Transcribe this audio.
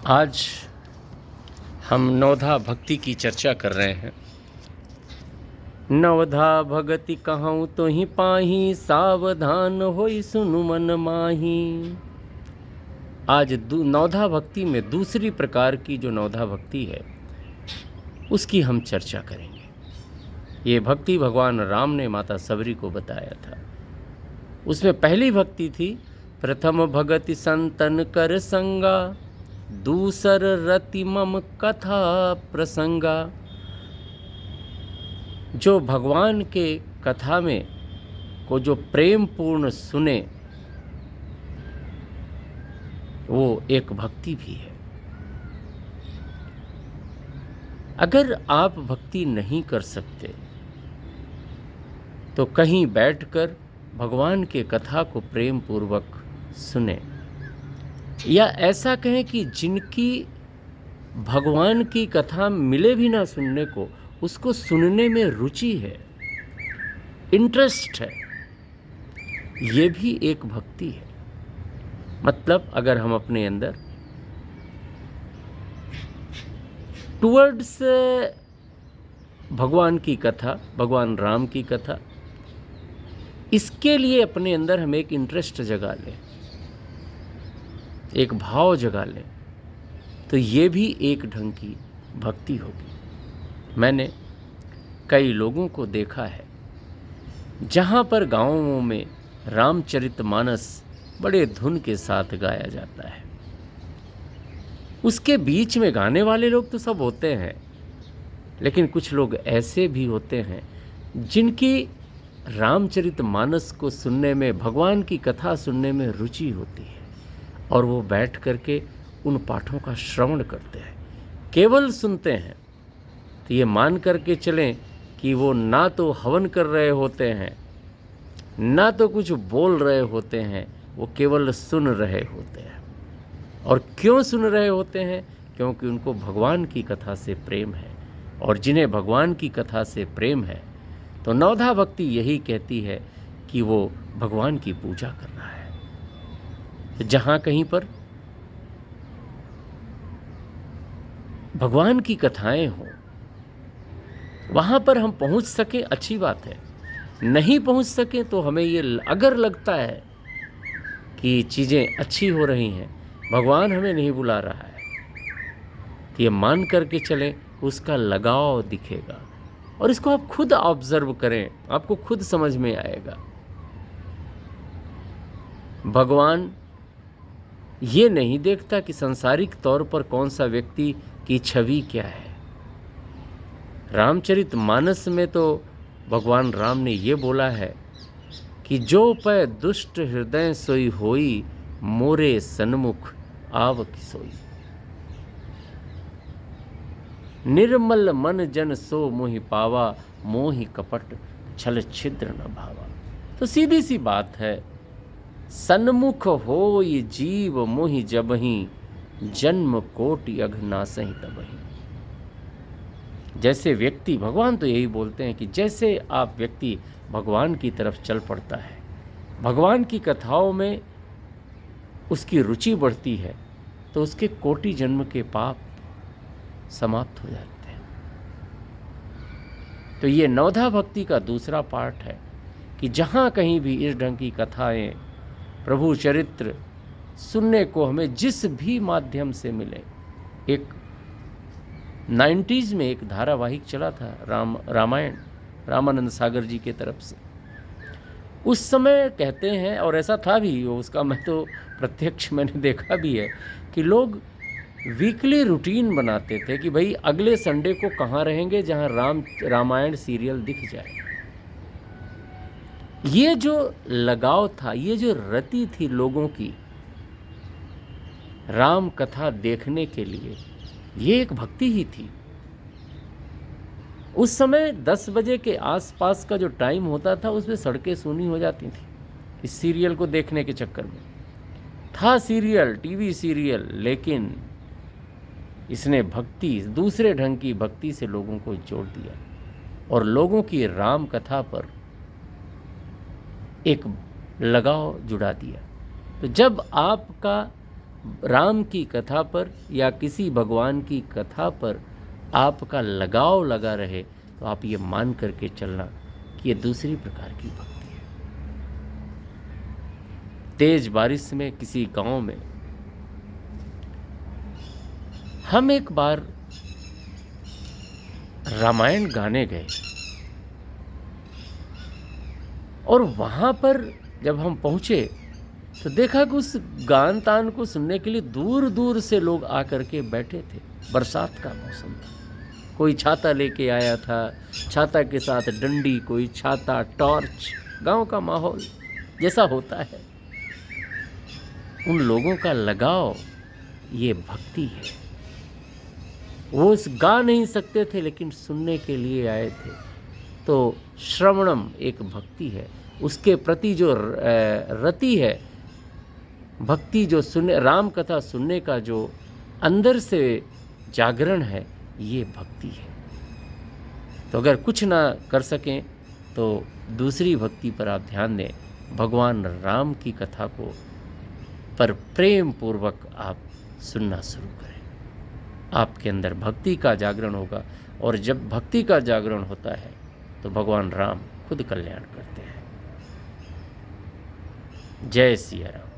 आज हम नवधा भक्ति की चर्चा कर रहे हैं। नवधा भगति कहूँ तो ही पाही, सावधान होई सुनु मन माही। आज नवधा भक्ति में दूसरी प्रकार की जो नवधा भक्ति है उसकी हम चर्चा करेंगे। ये भक्ति भगवान राम ने माता सबरी को बताया था। उसमें पहली भक्ति थी, प्रथम भगति संतन कर संगा, दूसर रति मम कथा प्रसंगा। जो भगवान के कथा में को जो प्रेम पूर्ण सुने वो एक भक्ति भी है। अगर आप भक्ति नहीं कर सकते तो कहीं बैठकर भगवान के कथा को प्रेम पूर्वक सुने, या ऐसा कहें कि जिनकी भगवान की कथा मिले भी ना सुनने को, उसको सुनने में रुचि है, इंटरेस्ट है, ये भी एक भक्ति है। मतलब अगर हम अपने अंदर टुवर्ड्स भगवान की कथा, भगवान राम की कथा, इसके लिए अपने अंदर हम एक इंटरेस्ट जगा लें, एक भाव जगा लें, तो ये भी एक ढंग की भक्ति होगी। मैंने कई लोगों को देखा है जहाँ पर गाँवों में रामचरितमानस बड़े धुन के साथ गाया जाता है, उसके बीच में गाने वाले लोग तो सब होते हैं, लेकिन कुछ लोग ऐसे भी होते हैं जिनकी रामचरितमानस को सुनने में, भगवान की कथा सुनने में रुचि होती है, और वो बैठ करके उन पाठों का श्रवण करते हैं, केवल सुनते हैं। तो ये मान करके चलें कि वो ना तो हवन कर रहे होते हैं, ना तो कुछ बोल रहे होते हैं, वो केवल सुन रहे होते हैं। और क्यों सुन रहे होते हैं? क्योंकि उनको भगवान की कथा से प्रेम है। और जिन्हें भगवान की कथा से प्रेम है तो नवधा भक्ति यही कहती है कि वो भगवान की पूजा कर रहा है। जहाँ कहीं पर भगवान की कथाएं हों, वहाँ पर हम पहुँच सकें, अच्छी बात है। नहीं पहुँच सकें तो हमें ये अगर लगता है कि चीज़ें अच्छी हो रही हैं, भगवान हमें नहीं बुला रहा है, तो ये मान करके चलें, उसका लगाव दिखेगा। और इसको आप खुद ऑब्जर्व करें, आपको खुद समझ में आएगा। भगवान ये नहीं देखता कि सांसारिक तौर पर कौन सा व्यक्ति की छवि क्या है। रामचरितमानस में तो भगवान राम ने ये बोला है कि जो पै दुष्ट हृदय सोई होई, मोरे सन्मुख आव किसोई। निर्मल मन जन सो मोहि पावा, मोहि कपट छल छिद्र न भावा। तो सीधी सी बात है, सन्मुख होई जीव मोहि जबहि, जन्म कोटि अघ नासहि तबहि। जैसे व्यक्ति, भगवान तो यही बोलते हैं कि जैसे आप व्यक्ति भगवान की तरफ चल पड़ता है, भगवान की कथाओं में उसकी रुचि बढ़ती है, तो उसके कोटि जन्म के पाप समाप्त हो जाते हैं। तो ये नवधा भक्ति का दूसरा पार्ट है कि जहाँ कहीं भी इस ढंग की कथाएं, प्रभु चरित्र सुनने को हमें जिस भी माध्यम से मिले। एक 90s में एक धारावाहिक चला था रामायण, रामानंद सागर जी के तरफ से। उस समय कहते हैं, और ऐसा था भी, उसका मैं तो प्रत्यक्ष मैंने देखा भी है, कि लोग वीकली रूटीन बनाते थे कि भाई अगले संडे को कहाँ रहेंगे जहाँ रामायण सीरियल दिख जाए। ये जो लगाव था, ये जो रति थी लोगों की राम कथा देखने के लिए, ये एक भक्ति ही थी। उस समय 10 बजे के आसपास का जो टाइम होता था, उसमें सड़कें सूनी हो जाती थी इस सीरियल को देखने के चक्कर में। था सीरियल, टीवी सीरियल, लेकिन इसने भक्ति, दूसरे ढंग की भक्ति से लोगों को जोड़ दिया और लोगों की राम कथा पर एक लगाव जुड़ा दिया। तो जब आपका राम की कथा पर या किसी भगवान की कथा पर आपका लगाव लगा रहे तो आप ये मान करके चलना कि ये दूसरी प्रकार की भक्ति है। तेज बारिश में किसी गांव में हम एक बार रामायण गाने गए और वहां पर जब हम पहुंचे तो देखा कि उस गान तान को सुनने के लिए दूर दूर से लोग आकर के बैठे थे। बरसात का मौसम था, कोई छाता लेके आया था, छाता के साथ डंडी, कोई छाता, टॉर्च, गांव का माहौल जैसा होता है। उन लोगों का लगाव ये भक्ति है। वो गा नहीं सकते थे लेकिन सुनने के लिए आए थे। तो श्रवणम एक भक्ति है, उसके प्रति जो रति है, भक्ति जो सुनने, राम कथा सुनने का जो अंदर से जागरण है, ये भक्ति है। तो अगर कुछ ना कर सकें तो दूसरी भक्ति पर आप ध्यान दें, भगवान राम की कथा को पर प्रेम पूर्वक आप सुनना शुरू करें। आपके अंदर भक्ति का जागरण होगा और जब भक्ति का जागरण होता है तो भगवान राम खुद कल्याण करते हैं। जय सिया राम।